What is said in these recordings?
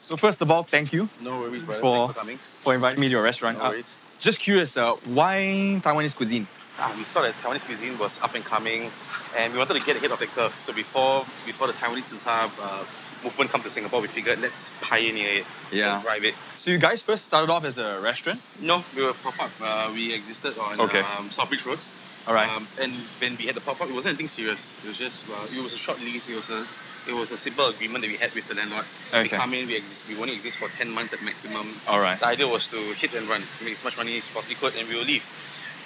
So first of all, thank you No worries, brother. for, Thanks for coming. for inviting me to your restaurant. No worries. Just curious, why Taiwanese cuisine? We saw that Taiwanese cuisine was up and coming, and we wanted to get ahead of the curve. So before the Taiwanese movement come to Singapore, we figured let's pioneer it. Yeah. Let's drive it. So you guys first started off as a restaurant? No, we were pop-up. We existed on Southbridge Road. All right. And when we had the pop-up, it wasn't anything serious. It was just, it was a short lease. It was a simple agreement that we had with the landlord. Okay. We come in, we only exist for 10 months at maximum. All right. The idea was to hit and run, make as much money as possibly could, and we will leave.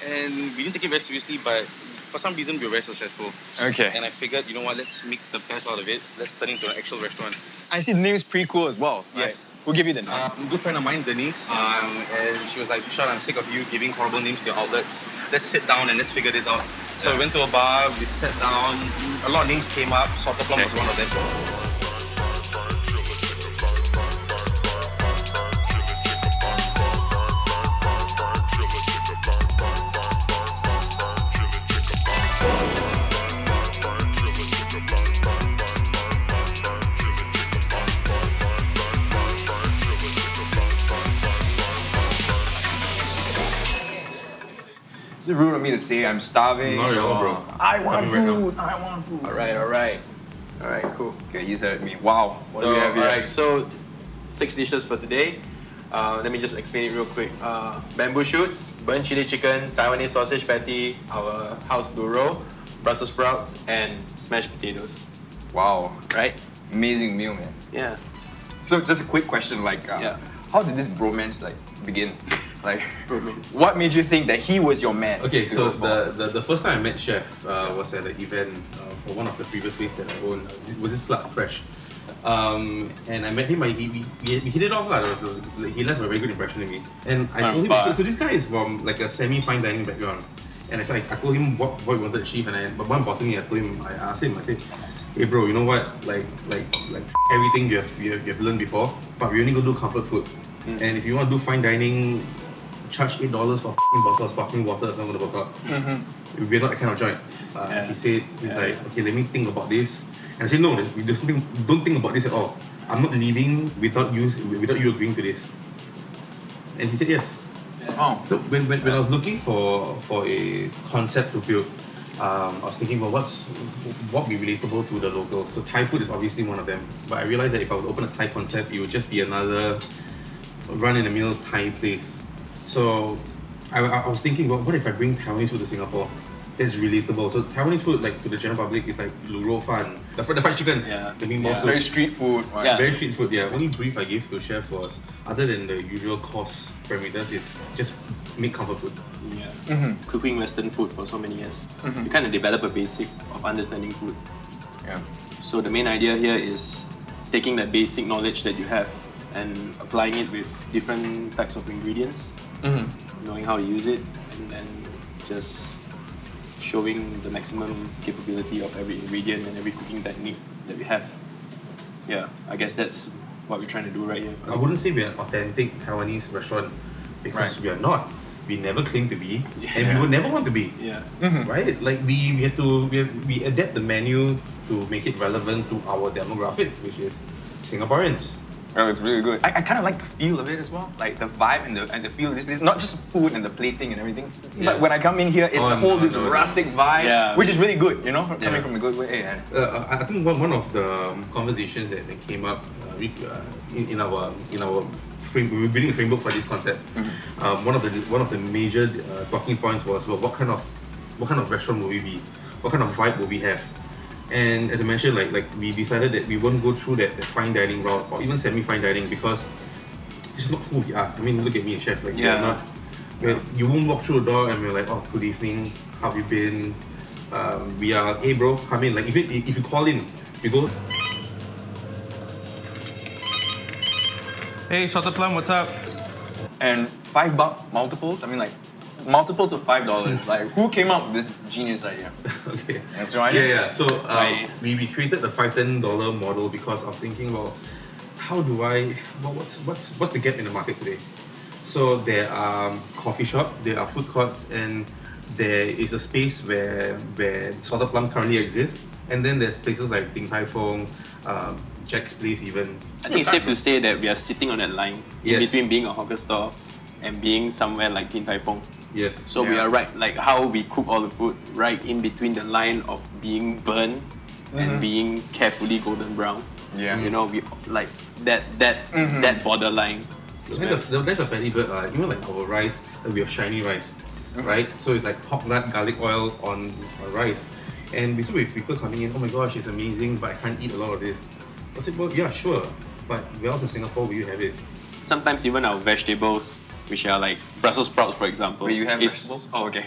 And we didn't take it very seriously, but for some reason we were very successful. Okay. And I figured, you know what, let's make the best out of it. Let's turn it into an actual restaurant. I see the name is pretty cool as well. Yes. Right? Who gave you the name? A good friend of mine, Denise, and she was like, Sean, I'm sick of you giving horrible names to your outlets. Let's sit down and let's figure this out. So we went to a bar, we sat down, a lot of names came up, Salted Plum was one of them. Is it rude of me to say I'm starving? Not at all, bro. I want Starving right food. I want food. Alright, cool. Okay, you said me. Wow. What do So, we have here? alright, so 6 dishes for today. Let me just explain it real quick. Bamboo shoots, burnt chili chicken, Taiwanese sausage patty, our house duro, Brussels sprouts, and smashed potatoes. Wow. Right? Amazing meal, man. Yeah. So just a quick question, like, Yeah. how did this bromance like begin? Like, Bromance. what made you think that he was your man? Okay, to so go for? the first time I met Chef was at an event for one of the previous places that I owned. Was this Club Fresh? And I met him. We hit it off. He left a very good impression on me. And I told him, so this guy is from like a semi-fine dining background. And I told him what he wanted to achieve. But more importantly, I asked him, I said, hey bro, you know what? Like everything you've learned before, but we only go do comfort food. And if you want to do fine dining, charge $8 for a bottle of sparkling water. It's not going to work out. We're not that kind of joint. He's like, okay, let me think about this. And I said, no, don't think about this at all. I'm not leaving without you agreeing to this. And he said yes. Oh. So when I was looking for a concept to build, I was thinking, well, what be relatable to the locals? So Thai food is obviously one of them. But I realized that if I would open a Thai concept, it would just be another run-in-the-mill Thai place. So I was thinking, well, what if I bring Taiwanese food to Singapore? That's relatable. So Taiwanese food, like to the general public, is like lu rou fan, the fried chicken, the meatball soup. Very street food. Right? Yeah. Very street food. Yeah. Only brief I gave to chef was, other than the usual cost parameters, is just make comfort food. Yeah. Cooking Western food for so many years. You kind of develop a basic of understanding food. Yeah. So the main idea here is taking that basic knowledge that you have and applying it with different types of ingredients, knowing how to use it, and then just showing the maximum capability of every ingredient and every cooking technique that we have. Yeah, I guess that's what we're trying to do right here. I wouldn't say we're an authentic Taiwanese restaurant because we are not. We never claim to be, and we would never want to be. Yeah. Right? Like we adapt the menu to make it relevant to our demographic, which is Singaporeans. Oh, it's really good. I kind of like the feel of it as well, like the vibe and the feel of this place. Not just food and the plating and everything, but when I come in here, it's a whole rustic vibe, which is really good, you know, coming from a good way. I think one of the conversations that came up in our frame, we were building a framework for this concept. One of the major talking points was, well, what kind of restaurant will we be? What kind of vibe will we have? And as I mentioned, like we decided that we won't go through that fine dining route or even semi-fine dining because this is not who we are. I mean, look at me and Chef. Like, you won't walk through the door and we're like, oh, good evening, how have you been? We are, hey bro, come in. Like if you call in, you go, hey, Salted Plum, what's up? And $5 multiples, I mean like multiples of $5. Like who came up with this genius idea? Okay. That's your idea? Yeah. So we created the $5-10 model because I was thinking, well, what's the gap in the market today? So there are coffee shops, there are food courts, and there is a space where Salted Plum currently exists. And then there's places like Ding Tai Fung, Jack's Place even. I think it's safe to say that we are sitting on that line in between being a hawker store and being somewhere like Din Tai Fung. Yes. So we are right, like how we cook all the food, right in between the line of being burnt and being carefully golden brown. Yeah. You know, we like that borderline. That's a fatty bird. Even like our rice, we have shiny rice, right? So it's like pork nut, garlic oil on rice. And we saw with people coming in, oh my gosh, it's amazing, but I can't eat a lot of this. I said, well, yeah, sure, but where else in Singapore will you have it? Sometimes even our vegetables, which are like Brussels sprouts, for example. Wait, you have vegetables? Oh, okay.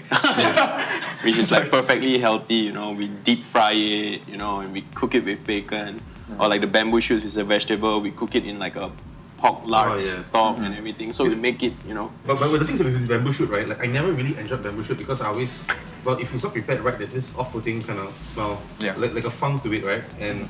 Which is like perfectly healthy, you know, we deep fry it, you know, and we cook it with bacon. Or like the bamboo shoots is a vegetable, we cook it in like a pork lard stock and everything. So we make it, you know. But the things with bamboo shoot, right? Like I never really enjoyed bamboo shoot because I always, well, if it's not prepared right, there's this off-putting kind of smell, like a funk to it, right? And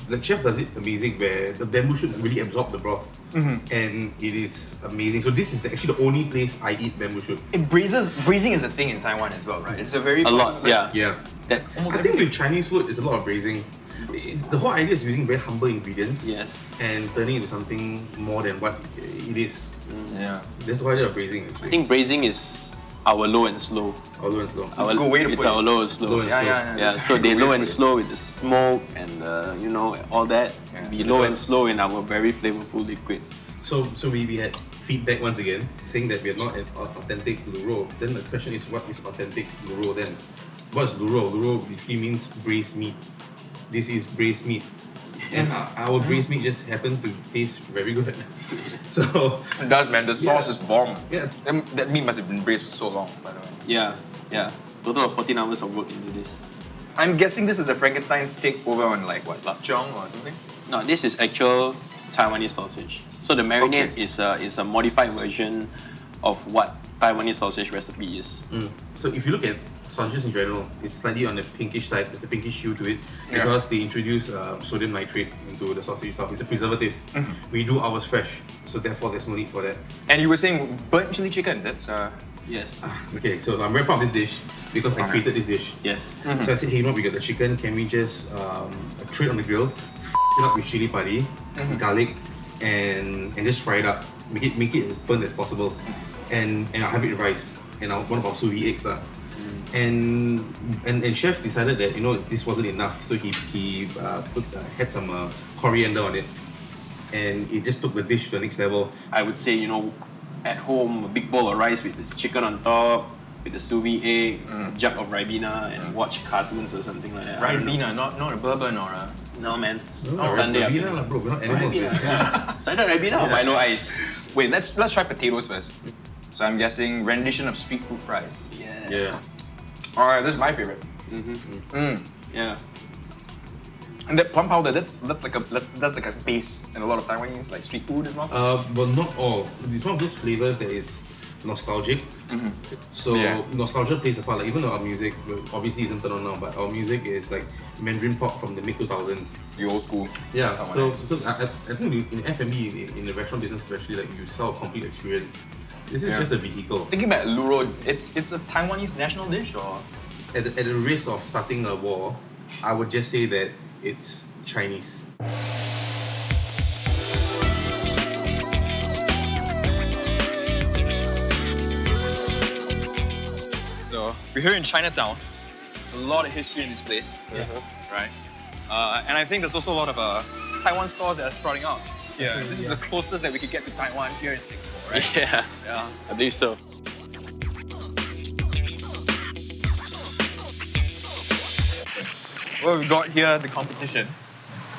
the chef does it amazing where the bamboo shoot really absorb the broth, and it is amazing. So this is actually the only place I eat bamboo shoot. Braising is a thing in Taiwan as well, right? It's a very Yeah. That's I think with Chinese food, it's a lot of braising. The whole idea is using very humble ingredients and turning it into something more than what it is. Yeah. That's why they're braising. Actually. I think braising is our low and slow. Our low and slow. It's a good way to It's put our it. low and slow. Low and slow. Yeah, so they low and slow with the smoke and you know, all that. Be low and slow in our very flavorful liquid. So we had feedback once again saying that we are not an authentic luro. Then the question is, what is authentic luro then? What is luro? Luro literally means braised meat. This is braised meat. And our braised meat just happened to taste very good. So it does, man. The sauce is bomb. Yeah, that meat must have been braised for so long, by the way. Yeah. Total of 14 hours of work into this. I'm guessing this is a Frankenstein's takeover on like what, lap chong or something? No, this is actual Taiwanese sausage. So the marinade is a modified version of what Taiwanese sausage recipe is. So if you look at sausages in general, it's slightly on the pinkish side. There's a pinkish hue to it because they introduce sodium nitrate into the sausage itself. It's a preservative. We do ours fresh, so therefore there's no need for that. And you were saying burnt chili chicken. That's Yes. Okay, so I'm very proud of this dish because I created this dish. Yes. So I said, hey, you know, we got the chicken. Can we just throw it on the grill, it up with chili padi, garlic, and just fry it up. Make it as burnt as possible, and I'll have it with rice and one of our sous vide eggs . And chef decided that, you know, this wasn't enough, so he had some coriander on it, and it just took the dish to the next level. I would say, you know, at home, a big bowl of rice with this chicken on top, with the sous vide egg, a jug of Ribena, and watch cartoons or something like that. Ribena, not a bourbon or a... No, man. No, Sunday Ribena afternoon. bro, we're not animals, man. Sunday Ribena or Milo ice? Wait, let's try potatoes first. So I'm guessing rendition of street food fries. Yeah. Alright, this is my favorite. Yeah. And that plum powder, that's like a base in a lot of Taiwanese like street food as well. But not all. It's one of those flavors that is nostalgic. So nostalgia plays a part. Like even though our music obviously isn't turned on now, but our music is like Mandarin pop from the mid 2000s. The old school. Yeah. So I think in F&B, in the restaurant business especially, like you sell a complete experience. This is just a vehicle. Thinking about luro, it's a Taiwanese national dish or? At the risk of starting a war, I would just say that it's Chinese. So we're here in Chinatown. There's a lot of history in this place, right? And I think there's also a lot of Taiwan stores that are sprouting out. Yeah, this is the closest that we could get to Taiwan here in Singapore, right? Yeah, I believe so. Well, we got here the competition.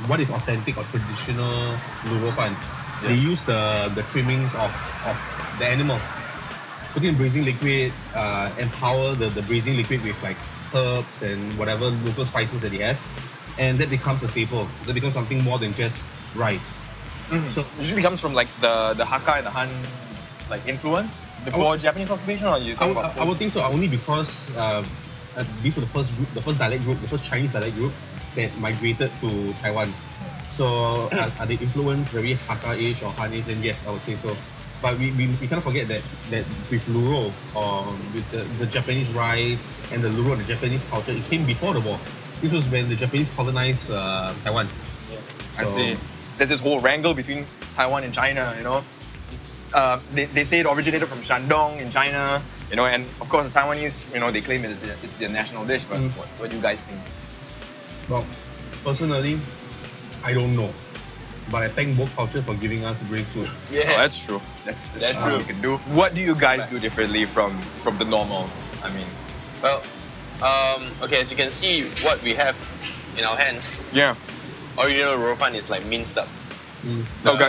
What is authentic or traditional luro pan? They use the trimmings of the animal. Put in braising liquid, empower the braising liquid with like herbs and whatever local spices that they have, and that becomes a staple. That becomes something more than just rice. So usually comes from like the Hakka and the Han like influence before Japanese occupation, or you talk about I would think so, only because these were the first dialect group, the first Chinese dialect group that migrated to Taiwan. So are they influenced very Hakka-ish or Han-ish? Then yes, I would say so. But we cannot forget that with luro, with the Japanese rice and the luro, the Japanese culture, it came before the war. This was when the Japanese colonized Taiwan. I see. There's this whole wrangle between Taiwan and China, you know. They say it originated from Shandong in China, you know, and of course the Taiwanese, you know, they claim it's their national dish, but what do you guys think? Well, personally, I don't know. But I thank both cultures for giving us great food. Yeah, that's true. That's true. You can do. What do you guys do differently from the normal? I mean, Well, okay, as you can see, what we have in our hands, yeah. original rofan is like minced up. Okay.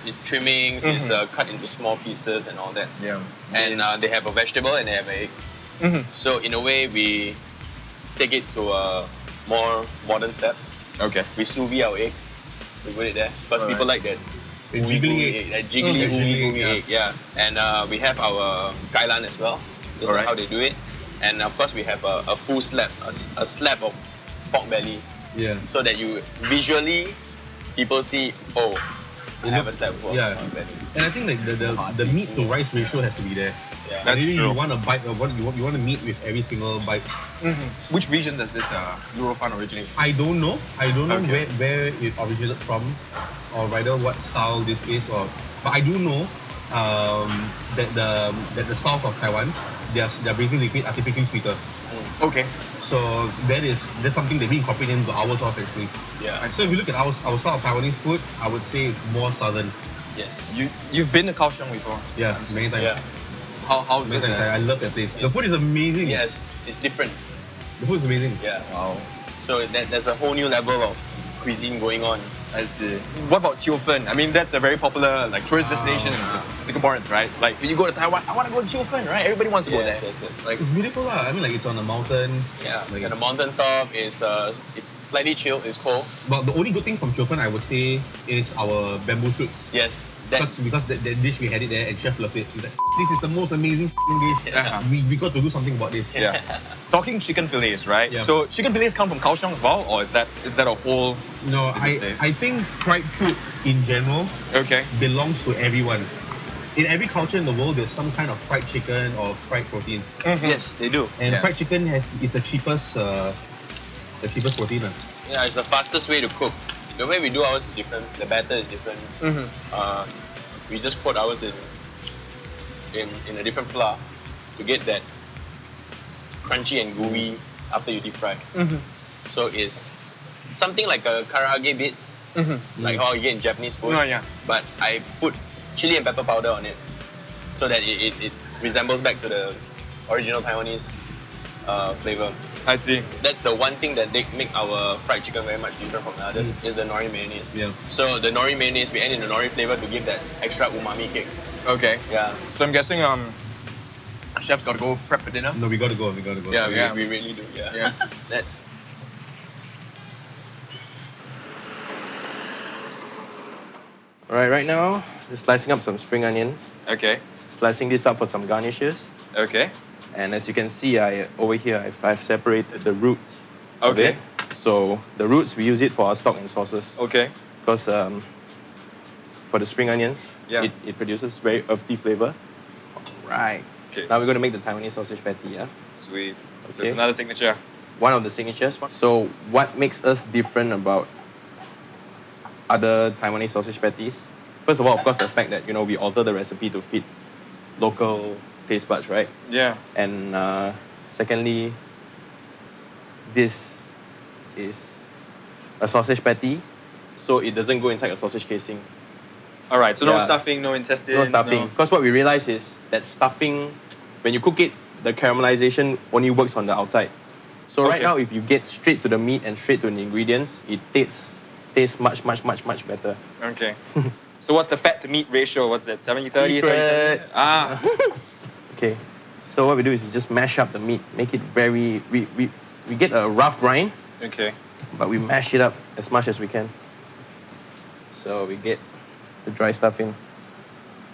It's trimmings, it's cut into small pieces and all that. Yeah. And they have a vegetable and they have an egg. So in a way, we take it to a more modern step. Okay. We sous vide our eggs. We put it there because people like that. The jiggly egg. That jiggly, ooey yeah. egg, yeah. And we have our kailan as well, just like how they do it. And of course, we have a full slab, a slab of pork belly, Yeah. so that you visually, people see, oh, I have a slab of pork belly. And I think like the meat to rice ratio has to be there. Yeah. That's Really, true. you want a bite of what you want to meet with every single bite. Which region does this Eurofan originate? I don't know. I don't know Okay. where it originated from, or rather what style this is. But I do know that the south of Taiwan, their braising liquid are typically sweeter. Okay. So that's something that we incorporate into our sauce actually. Yeah. So if you look at our style of Taiwanese food, I would say it's more southern. Yes. You've been to Kaohsiung before? Yeah, many times. Yeah. How's Many it times. there? I love that place. The Yes. food is amazing. Yes, it's different. The food is amazing. Yeah. Wow. So there's a whole new level of cuisine going on. I see. What about Chiofen? I mean, that's a very popular like tourist destination for Singaporeans, right? Like when you go to Taiwan, I want to go to Chiofen, right? Everybody wants to go there. Yes. Like, It's beautiful lah. I mean, like it's on a mountain. Yeah, Like- and the mountain top is it's slightly chill, it's cold. But the only good thing from Chiofen, I would say, is our bamboo shoot. Yes, that Because that dish we had it there and chef loved it. He's like, this is the most amazing dish. Yeah. We got to do something about this. yeah. Talking chicken fillets, right? Yeah. So chicken fillets come from Kaohsiung as well, or is that a whole? No, Did you say? I think fried food in general Okay. belongs to everyone. In every culture in the world, there's some kind of fried chicken or fried protein. yes, they do. And Yeah. fried chicken is the cheapest protein. Yeah, it's the fastest way to cook. The way we do ours is different. The batter is different. We just coat ours in a different flour to get that crunchy and gooey after you deep fry. So it's something like a karaage bits, like how you get in Japanese food. Oh, yeah. But I put chili and pepper powder on it so that it resembles back to the original Taiwanese flavor. I see. That's the one thing that they make our fried chicken very much different from the others is the nori mayonnaise. Yeah. So the nori mayonnaise, we add in the nori flavor to give that extra umami kick. Okay. Yeah. So I'm guessing chef's got to go prep for dinner. No, we gotta go. Yeah, Yeah. we really do. Yeah. Yeah. That's Alright, right now, just slicing up some spring onions, Okay. slicing this up for some garnishes. Okay. And as you can see, over here, I've separated the roots. of Okay. it. So the roots, we use it for our stock and sauces. Okay. Because for the spring onions, Yeah. it produces very earthy flavor. Right. Okay. Now we're going to make the Taiwanese sausage patty, yeah? Sweet. So Okay. it's another signature. One of the signatures. So what makes us different about other Taiwanese sausage patties? First of all, of course, the fact that, we alter the recipe to fit local taste buds, right? Yeah. And secondly, this is a sausage patty, so it doesn't go inside a sausage casing. All right. So no Yeah. stuffing, no intestines. No stuffing. Because what we realize is that stuffing, when you cook it, the caramelization only works on the outside. So right Okay. now, if you get straight to the meat and straight to the ingredients, it tastes much better. Okay. So what's the fat to meat ratio? What's that? 70-30? Secret. 30-70? Ah. Okay. So what we do is we just mash up the meat, make it very. We get a rough grind, Okay. but we mash it up as much as we can. So we get the dry stuff in.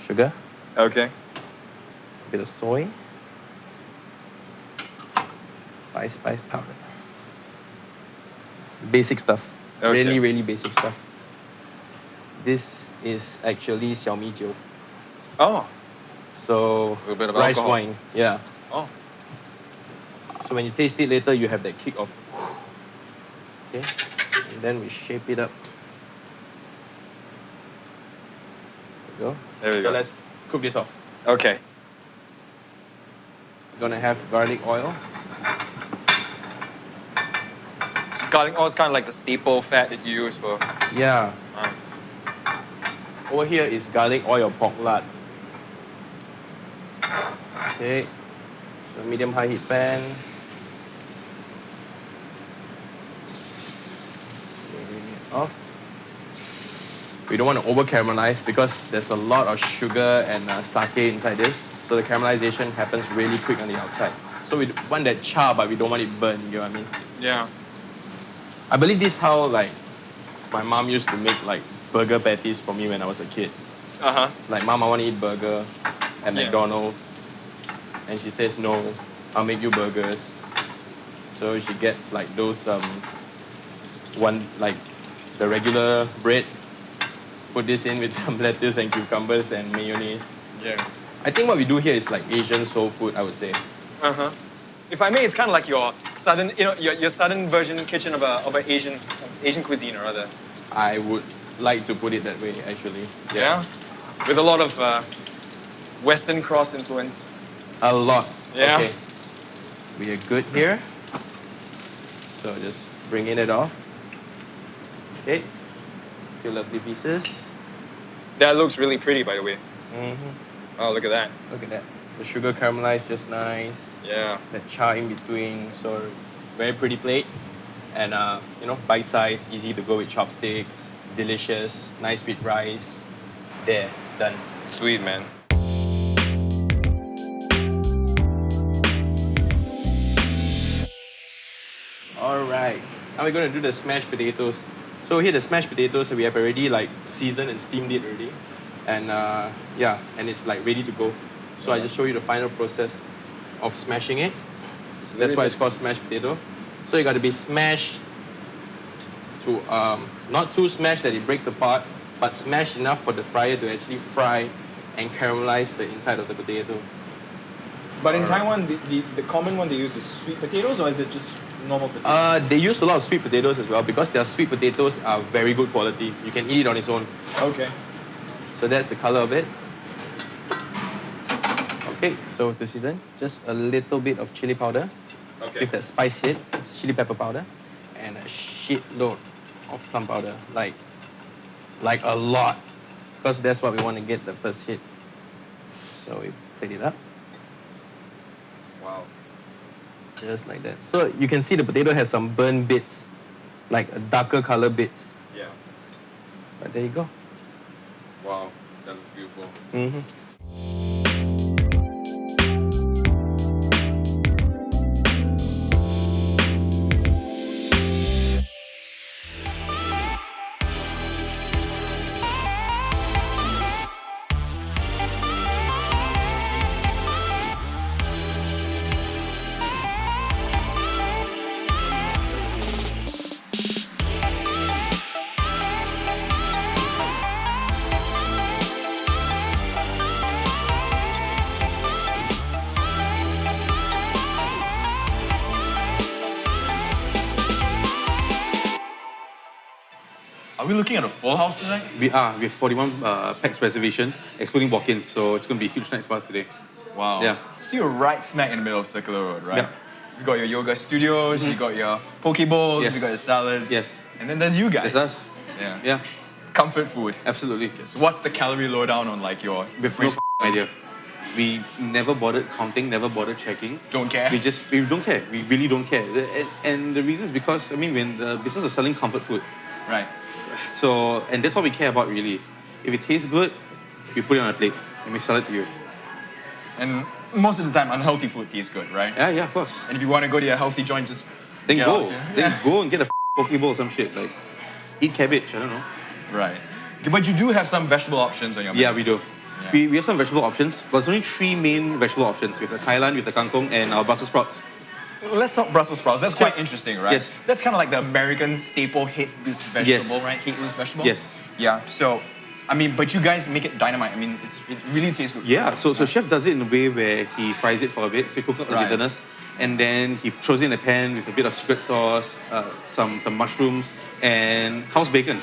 Sugar, Okay. a bit of soy, spice powder. Basic stuff. Okay. Really basic stuff. This is actually xiaomi jiu. Oh. So A bit of rice alcohol. wine. Yeah. Oh. So when you taste it later, you have that kick of. Okay. And then we shape it up go. There we so go. let's cook this off. Okay. Gonna have garlic oil. Garlic oil is kind of like the staple fat that you use for. Yeah. Over here is garlic oil or pork lard. Okay. So medium high heat pan. Off. We don't want to over caramelize because there's a lot of sugar and sake inside this. So the caramelization happens really quick on the outside. So we want that char, but we don't want it burnt, you know what I mean? Yeah. I believe this is how like my mom used to make like burger patties for me when I was a kid. Like, Mom, I want to eat burger at McDonald's. And she says, no, I'll make you burgers. So she gets like those, like the regular bread, put this in with some lettuce and cucumbers and mayonnaise. Yeah. I think what we do here is like Asian soul food, I would say. If I may, it's kind of like your southern, your southern version kitchen of an Asian cuisine, or rather. I would like to put it that way, actually. Yeah. With a lot of Western cross influence. A lot. Yeah. Okay. We are good here. So just bringing it off. Okay. Few lovely pieces. That looks really pretty, by the way. Mm-hmm. Oh, look at that. Look at that. The sugar caramelized just nice. Yeah. That char in between. So very pretty plate. And bite size, easy to go with chopsticks. Delicious. Nice with rice. There. Done. Sweet, man. Alright. Now we're going to do the smashed potatoes. So here the smashed potatoes we have already like seasoned and steamed it already. And and it's like ready to go. So I just show you the final process of smashing it. So that's why it's called smashed potato. So you got to be smashed to not too smashed that it breaks apart, but smashed enough for the fryer to actually fry and caramelize the inside of the potato. But in Taiwan, the common one they use is sweet potatoes, or is it just normal potatoes? They use a lot of sweet potatoes as well because their sweet potatoes are very good quality. You can eat it on its own. Okay. So that's the color of it. Okay, so to season, just a little bit of chili powder. Okay. With that spice hit, chili pepper powder, and a shitload of plum powder, like a lot, because that's what we want to get the first hit. So we take it up. Wow. Just like that. So you can see the potato has some burnt bits, like a darker color bits. Yeah. But there you go. Wow. That looks beautiful. Mm-hmm. Are we looking at a full house tonight? We have 41 pax reservation, excluding walk-ins, so it's going to be a huge night for us today. Wow. Yeah. So you're right smack in the middle of Circular Road, right? Yeah. You've got your yoga studios, you've got your poke bowls, Yes. you've got your salads. Yes. And then there's you guys. That's us. Yeah. Yeah, Comfort food. absolutely. So what's the calorie lowdown on like your With no idea. We never bothered counting, never bothered checking. Don't care? We don't care. We really don't care. And the reason is because, when the business of selling comfort food, Right. so, and that's what we care about really. If it tastes good, we put it on a plate and we sell it to you. And most of the time unhealthy food tastes good, right? Yeah, of course. And if you want to go to a healthy joint, just Then get go. out here. Then go and get a poke bowl or some shit. Like, eat cabbage, I don't know. Right. But you do have some vegetable options on your menu. Yeah, we do. Yeah. We have some vegetable options, but there's only 3 main vegetable options. We have the Thailand, we have the kangkong, and our Brussels sprouts. Let's talk Brussels sprouts. That's quite interesting, right? Yes. That's kind of like the American staple hate this vegetable, Yes. right? Hate this vegetable. Yes. Yeah. So, but you guys make it dynamite. It really tastes good. Yeah, so Chef does it in a way where he fries it for a bit, so he cooks up the Right. bitterness, and then he throws it in a pan with a bit of secret sauce, some mushrooms, and house bacon.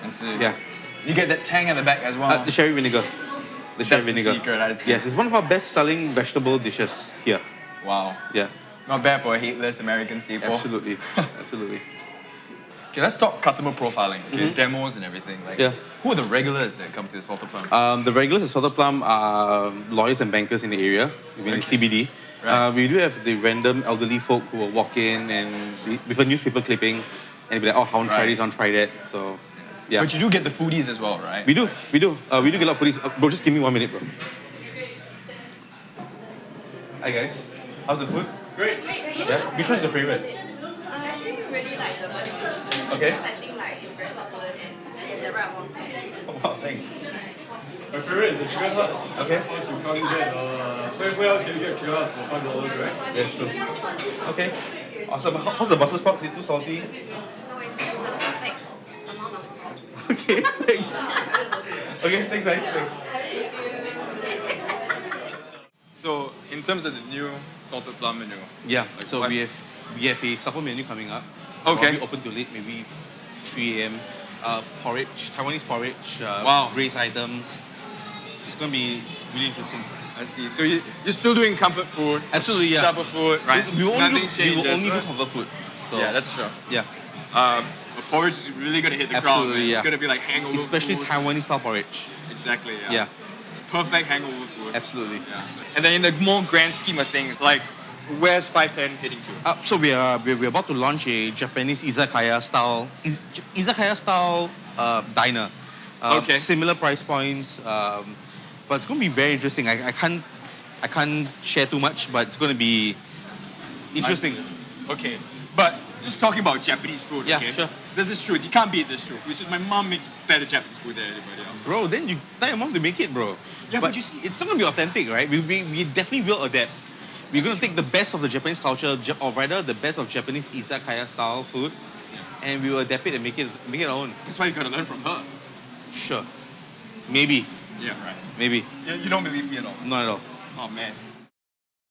I see. Yeah. You get that tang at the back as well. The sherry vinegar. The sherry That's the vinegar. secret, I see. Yes, it's one of our best-selling vegetable dishes here. Wow. Yeah, Not bad for a hateless American staple. absolutely, absolutely. Okay, let's talk customer profiling. Okay, demos and everything. Like, Yeah. who are the regulars that come to the Salted Plum? The regulars at Salted Plum are lawyers and bankers in the area, in the CBD. Right. We do have the random elderly folk who will walk in and with a newspaper clipping and be like, oh, I want to try Right. this, I want to try that. So, yeah. But you do get the foodies as well, right? We do. We get a lot of foodies. Bro, just give me 1 minute, bro. Hi guys. How's the food? Great. Yeah. Which one's your favorite? Actually, we really like the butter chicken. Okay. Because I think like it's very supple and the right amount of spice. Oh, wow, thanks. My favorite is the chicken hearts. Okay. Because you can't get, where else can you get chicken hearts for $5, right? Yeah, sure. Okay. Awesome. How's the Brussels sprouts? Is it too salty? No, it's just the perfect amount of salt. Okay, thanks. Okay, thanks, guys. Thanks. So, in terms of the new Salted Plum menu, Yeah, Like so what's- we have a supper menu coming up. Okay. Probably open till late, maybe 3 a.m. Porridge, Taiwanese porridge, Wow. braised items. It's gonna be really interesting. I see. So you're still doing comfort food, Absolutely, yeah. supper food, right? We will Nothing only changes, do right? comfort food. So, Yeah, that's true. yeah, The porridge is really gonna hit the crowd. absolutely, Man. yeah. It's gonna be like hangover especially food. Taiwanese style porridge. Exactly. Yeah. Yeah, It's perfect hangover food. absolutely. Yeah. And then in the more grand scheme of things, like where's 510 heading to? So we're about to launch a Japanese izakaya style diner. Okay. Similar price points, but it's going to be very interesting. I can't share too much, but it's going to be interesting. Okay, but just talking about Japanese food. Yeah, okay? sure. This is true. You can't beat this truth. Which is my mom makes better Japanese food than anybody else. Bro, then you tell your mom to make it, bro. Yeah, but you see- it's not going to be authentic, right? We definitely will adapt. We're going to take the best of the Japanese culture, or rather the best of Japanese izakaya style food, and we will adapt it and make it our own. That's why you gotta learn from her. Sure. Maybe. Yeah, right. Maybe. You don't believe me at all. Not at all. Oh man.